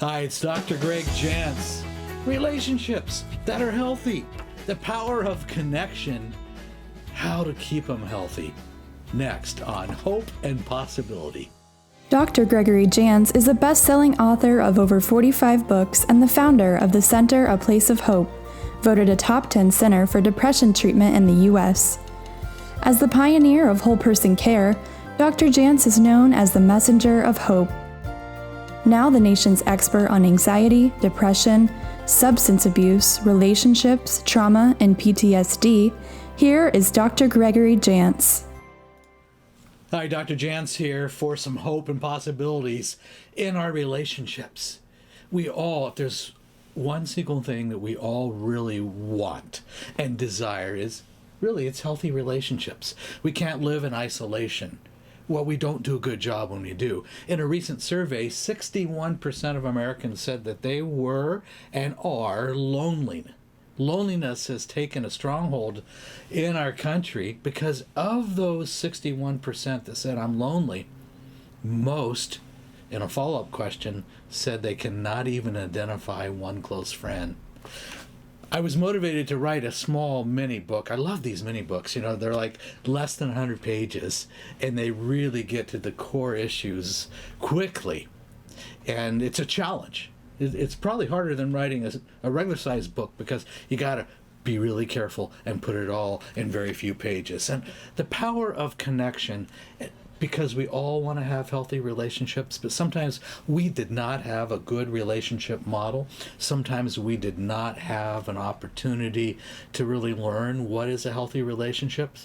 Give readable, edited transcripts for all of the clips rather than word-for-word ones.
Hi, it's Dr. Greg Jantz. Relationships that are healthy, the power of connection, how to keep them healthy. Next on Hope and Possibility. Dr. Gregory Jantz is a best-selling author of over 45 books and the founder of the Center A Place of Hope, voted a top 10 center for depression treatment in the U.S. As the pioneer of whole person care, Dr. Jantz is known as the messenger of hope. Now the nation's expert on anxiety, depression, substance abuse, relationships, trauma, and PTSD, here is Dr. Gregory Jantz. Hi, Dr. Jantz here for some hope and possibilities in our relationships. If there's one single thing that we all really want and desire it's healthy relationships. We can't live in isolation. Well, we don't do a good job when we do. In a recent survey, 61% of Americans said that they were and are lonely. Loneliness has taken a stronghold in our country because of those 61% that said I'm lonely, most, in a follow-up question, said they cannot even identify one close friend. I was motivated to write a small mini book. I love these mini books. They're like less than 100 pages, and they really get to the core issues quickly. And it's a challenge. It's probably harder than writing a regular sized book because you got to be really careful and put it all in very few pages. And the power of connection, because we all want to have healthy relationships, but sometimes we did not have a good relationship model. Sometimes we did not have an opportunity to really learn what is a healthy relationship.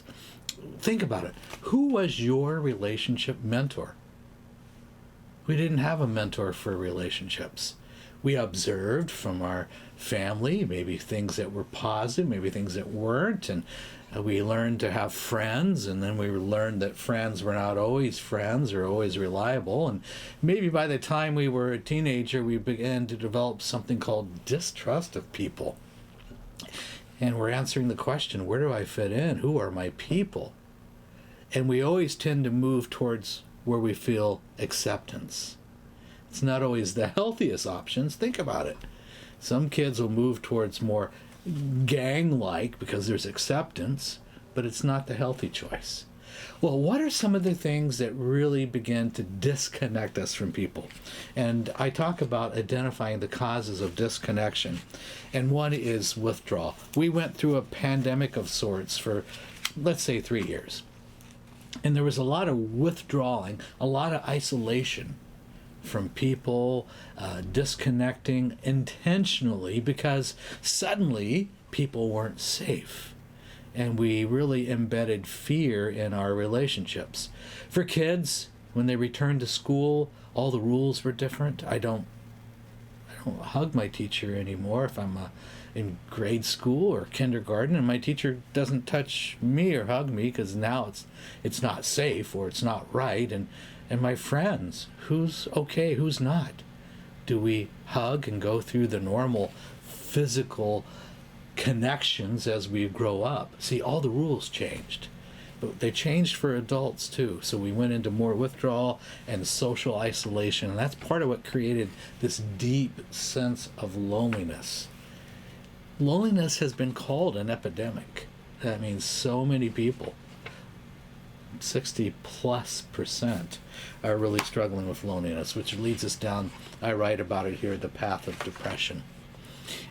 Think about it. Who was your relationship mentor? We didn't have a mentor for relationships. We observed from our family, maybe things that were positive, maybe things that weren't, and we learned to have friends, and then we learned that friends were not always friends or always reliable, and maybe by the time we were a teenager, we began to develop something called distrust of people. And we're answering the question, where do I fit in? Who are my people? And we always tend to move towards where we feel acceptance. It's not always the healthiest options. Think about it. Some kids will move towards more gang-like because there's acceptance, but it's not the healthy choice. Well, what are some of the things that really begin to disconnect us from people? And I talk about identifying the causes of disconnection. And one is withdrawal. We went through a pandemic of sorts for, let's say, 3 years. And there was a lot of withdrawing, a lot of isolation from people, disconnecting intentionally because suddenly people weren't safe. And we really embedded fear in our relationships. For kids, when they returned to school, all the rules were different. I don't hug my teacher anymore if I'm in grade school or kindergarten, and my teacher doesn't touch me or hug me because now it's not safe or it's not right. And my friends, who's okay, who's not? Do we hug and go through the normal physical connections as we grow up? See, all the rules changed. But they changed for adults too. So we went into more withdrawal and social isolation. And that's part of what created this deep sense of loneliness. Loneliness has been called an epidemic. That means so many people, 60+% are really struggling with loneliness, which leads us down, I write about it here, the path of depression.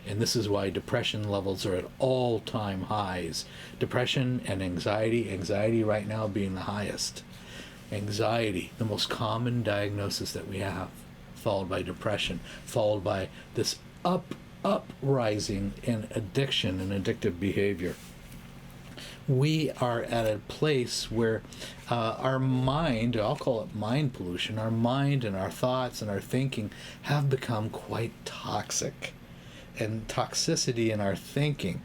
And this is why depression levels are at all-time highs. Depression and anxiety right now being the highest. Anxiety, the most common diagnosis that we have, followed by depression, followed by this uprising in addiction and addictive behavior. We are at a place where our mind, I'll call it mind pollution, our mind and our thoughts and our thinking have become quite toxic. And toxicity in our thinking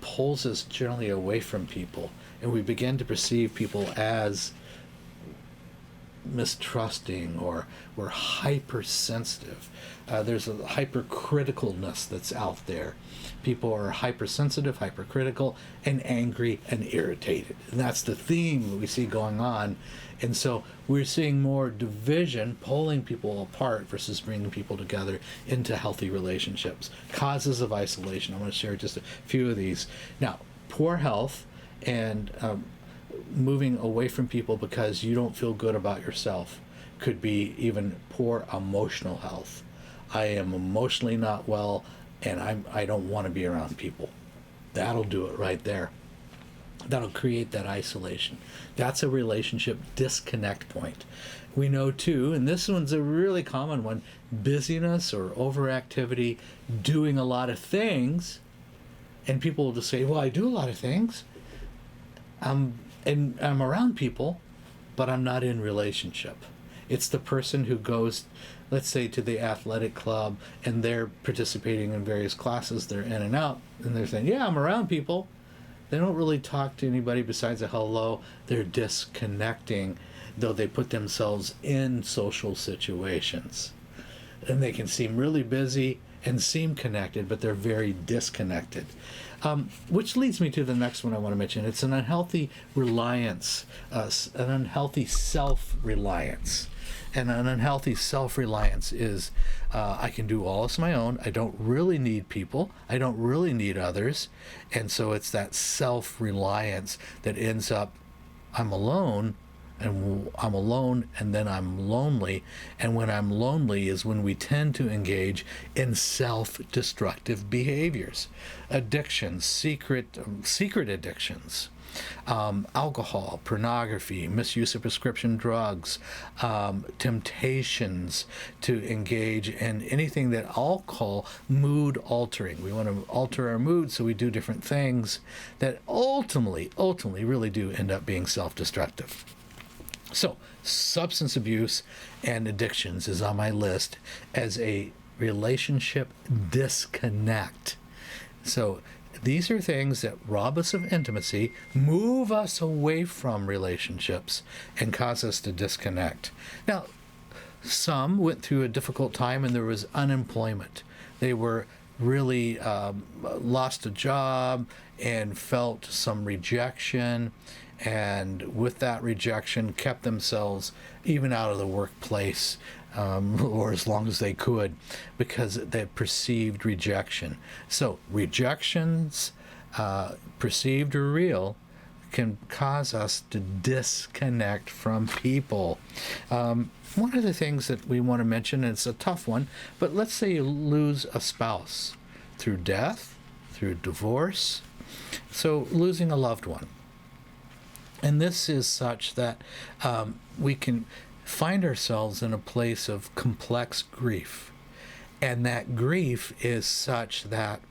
pulls us generally away from people. And we begin to perceive people as mistrusting, or we're hypersensitive. There's a hypercriticalness that's out there. People are hypersensitive, hypercritical, and angry and irritated. And that's the theme that we see going on. And so we're seeing more division, pulling people apart versus bringing people together into healthy relationships. Causes of isolation. I want to share just a few of these. Now, poor health and moving away from people because you don't feel good about yourself could be even poor emotional health. I am emotionally not well, and I don't want to be around people. That'll do it right there. That'll create that isolation. That's a relationship disconnect point. We know too, and this one's a really common one, busyness or overactivity, doing a lot of things, and people will just say, well, I do a lot of things. And I'm around people, but I'm not in relationship. It's the person who goes, let's say, to the athletic club, and they're participating in various classes, they're in and out, and they're saying, yeah, I'm around people. They don't really talk to anybody besides a hello. They're disconnecting, though they put themselves in social situations. And they can seem really busy and seem connected, but they're very disconnected. Which leads me to the next one I want to mention. It's an unhealthy reliance, an unhealthy self-reliance. And an unhealthy self-reliance is, I can do all this on my own. I don't really need people. I don't really need others. And so it's that self-reliance that ends up, I'm alone, and then I'm lonely. And when I'm lonely is when we tend to engage in self-destructive behaviors, addictions, secret addictions, alcohol, pornography, misuse of prescription drugs, temptations to engage in anything that I'll call mood altering. We want to alter our mood, so we do different things that ultimately really do end up being self-destructive. So, substance abuse and addictions is on my list as a relationship disconnect. So, these are things that rob us of intimacy, move us away from relationships, and cause us to disconnect. Now, some went through a difficult time and there was unemployment. They were really lost a job and felt some rejection, and with that rejection kept themselves even out of the workplace or as long as they could, because they perceived rejection. So rejections, perceived or real, can cause us to disconnect from people. One of the things that we want to mention, and it's a tough one, but let's say you lose a spouse through death, through divorce, so losing a loved one. And this is such that we can find ourselves in a place of complex grief. And that grief is such that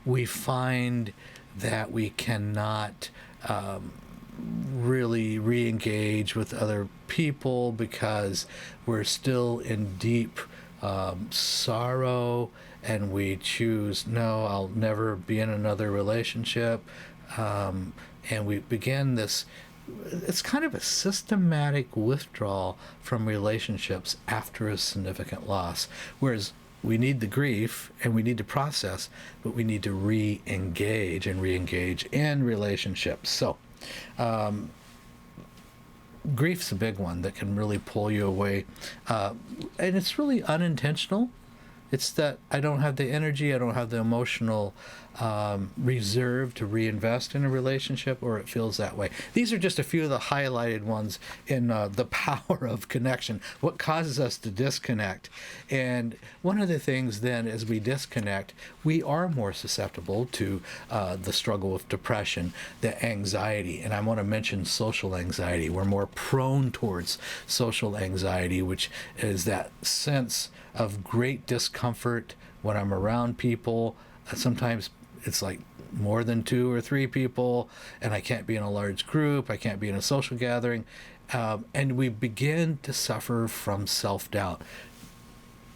we find that we cannot really re-engage with other people because we're still in deep sorrow, and we choose, no, I'll never be in another relationship. And we begin this, it's kind of a systematic withdrawal from relationships after a significant loss. Whereas we need the grief and we need to process, but we need to re-engage in relationships. So, grief's a big one that can really pull you away. And it's really unintentional. It's that I don't have the energy, I don't have the emotional reserve to reinvest in a relationship, or it feels that way. These are just a few of the highlighted ones in the power of connection, what causes us to disconnect. And one of the things then, as we disconnect, we are more susceptible to the struggle with depression, the anxiety. And I want to mention social anxiety. We're more prone towards social anxiety, which is that sense of great discomfort when I'm around people. Sometimes it's like more than 2 or 3 people, and I can't be in a large group, I can't be in a social gathering, and we begin to suffer from self-doubt.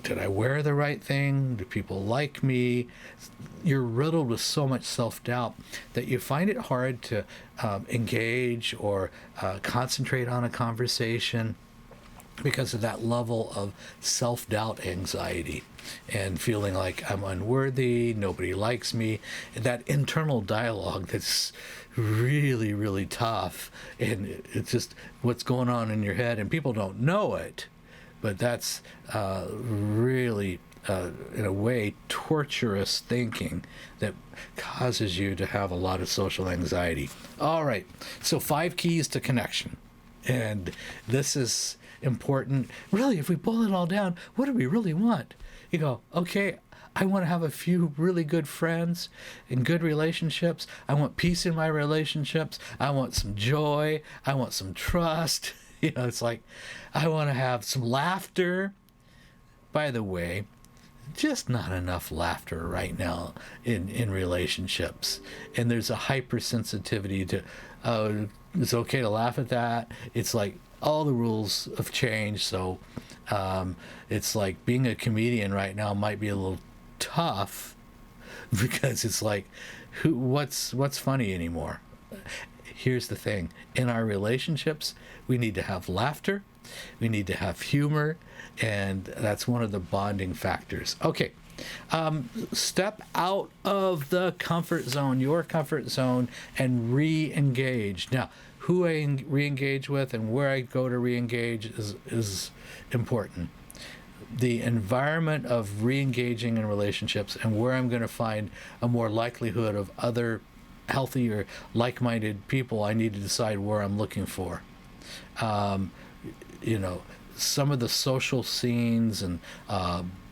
Did I wear the right thing? Do people like me? You're riddled with so much self-doubt that you find it hard to engage or concentrate on a conversation. because of that level of self-doubt anxiety and feeling like I'm unworthy, nobody likes me, that internal dialogue that's really, really tough. And it's just what's going on in your head, and people don't know it, but that's really, in a way, torturous thinking that causes you to have a lot of social anxiety. All right, so 5 keys to connection. And this is important. Really, if we boil it all down, what do we really want? You go, okay, I want to have a few really good friends and good relationships. I want peace in my relationships. I want some joy. I want some trust. It's like, I want to have some laughter. By the way, just not enough laughter right now in relationships. And there's a hypersensitivity to, it's okay to laugh at that. It's like all the rules have changed. So it's like being a comedian right now might be a little tough, because it's like, what's funny anymore? Here's the thing. In our relationships, we need to have laughter. We need to have humor. And that's one of the bonding factors. Okay. Step out of the comfort zone, your comfort zone, and re-engage. Now, who I re-engage with and where I go to re-engage is important. The environment of re-engaging in relationships and where I'm going to find a more likelihood of other healthy or like-minded people, I need to decide where I'm looking for. Some of the social scenes and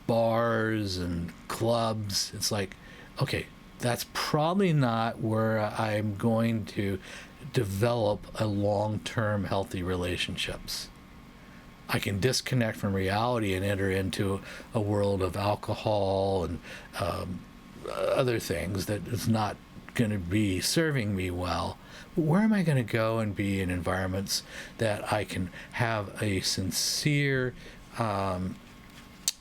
bars and clubs, it's like, okay, that's probably not where I'm going to develop a long-term healthy relationships. I can disconnect from reality and enter into a world of alcohol and other things that is not going to be serving me well. But where am I going to go and be in environments that I can have a sincere,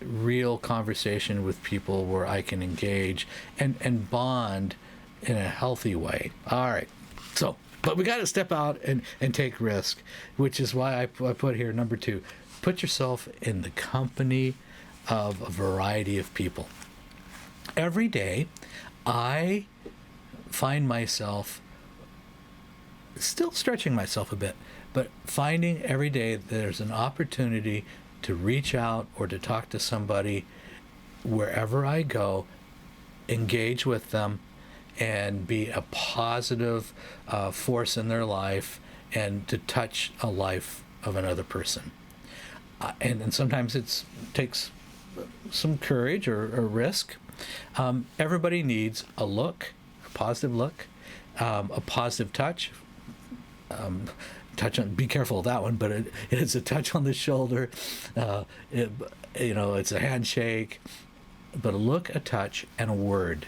real conversation with people where I can engage and bond in a healthy way? All right. So, but we got to step out and take risk, which is why I put here number 2. Put yourself in the company of a variety of people. Every day, I find myself still stretching myself a bit, but finding every day there's an opportunity to reach out or to talk to somebody wherever I go, engage with them, and be a positive force in their life and to touch a life of another person. And sometimes it takes some courage or risk. Everybody needs a look, a positive look, a positive touch. Be careful of that one, but it is a touch on the shoulder. It's a handshake, but a look, a touch, and a word.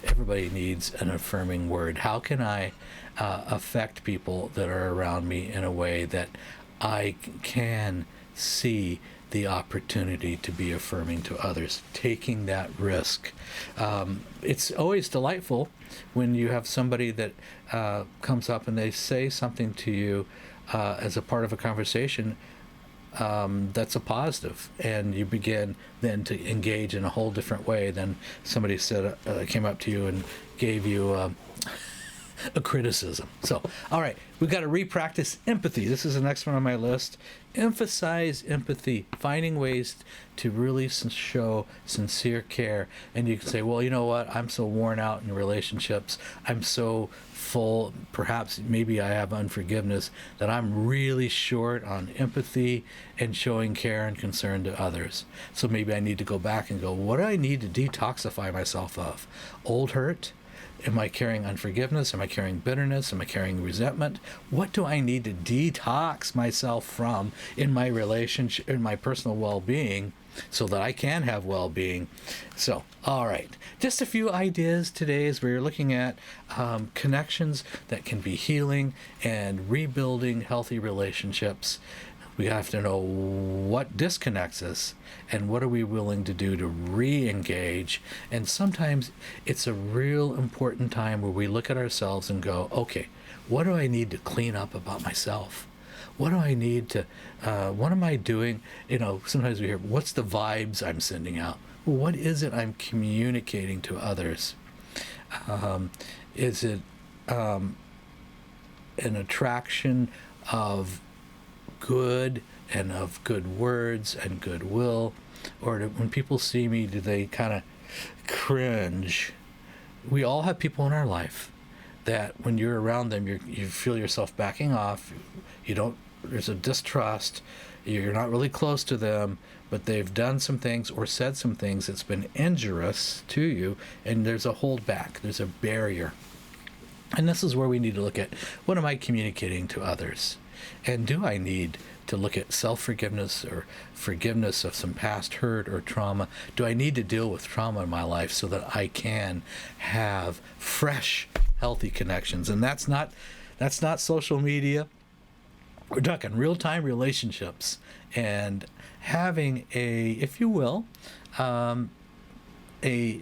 Everybody needs an affirming word. How can I affect people that are around me in a way that I can see the opportunity to be affirming to others, taking that risk? It's always delightful when you have somebody that comes up and they say something to you as a part of a conversation that's a positive, and you begin then to engage in a whole different way than somebody came up to you and gave you a criticism. So, all right, we've got to re-practice empathy. This is the next one on my list. Emphasize empathy, finding ways to really show sincere care. And you can say, well, you know what? I'm so worn out in relationships. I'm so full. Perhaps maybe I have unforgiveness that I'm really short on empathy and showing care and concern to others. So maybe I need to go back and go, what do I need to detoxify myself of? Old hurt? Am I carrying unforgiveness? Am I carrying bitterness? Am I carrying resentment? What do I need to detox myself from in my relationship, in my personal well-being, so that I can have well-being? So, all right. Just a few ideas today as we're looking at connections that can be healing and rebuilding healthy relationships. We have to know what disconnects us and what are we willing to do to re-engage. And sometimes it's a real important time where we look at ourselves and go, okay, what do I need to clean up about myself? What do I need to, what am I doing? Sometimes we hear, what's the vibes I'm sending out? Well, what is it I'm communicating to others? Is it an attraction of good and of good words and goodwill? Or when people see me, do they kind of cringe? We all have people in our life that when you're around them, you feel yourself backing off. There's a distrust. You're not really close to them, but they've done some things or said some things that's been injurious to you, and there's a holdback. There's a barrier. And this is where we need to look at, what am I communicating to others? And do I need to look at self-forgiveness or forgiveness of some past hurt or trauma? Do I need to deal with trauma in my life so that I can have fresh, healthy connections? And that's not social media. We're talking real-time relationships and having if you will, a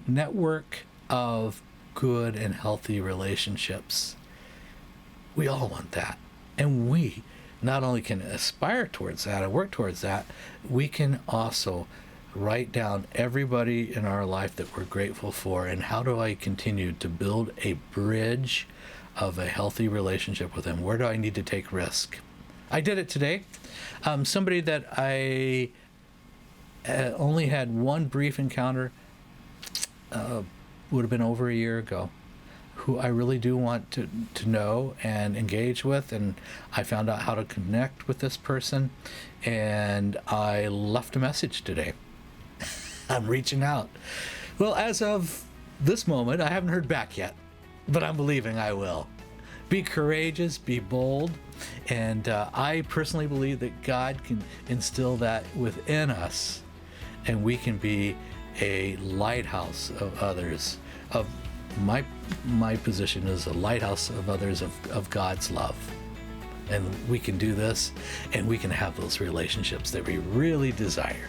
network of good and healthy relationships. We all want that. And we not only can aspire towards that and work towards that, we can also write down everybody in our life that we're grateful for, and how do I continue to build a bridge of a healthy relationship with them? Where do I need to take risk? I did it today. Somebody that I only had one brief encounter, would have been over a year ago, who I really do want to know and engage with, and I found out how to connect with this person, and I left a message today. I'm reaching out. Well, as of this moment, I haven't heard back yet, but I'm believing I will. Be courageous, be bold, and I personally believe that God can instill that within us, and we can be a lighthouse of others. Of my position is a lighthouse of others of God's love, and we can do this, and we can have those relationships that we really desire.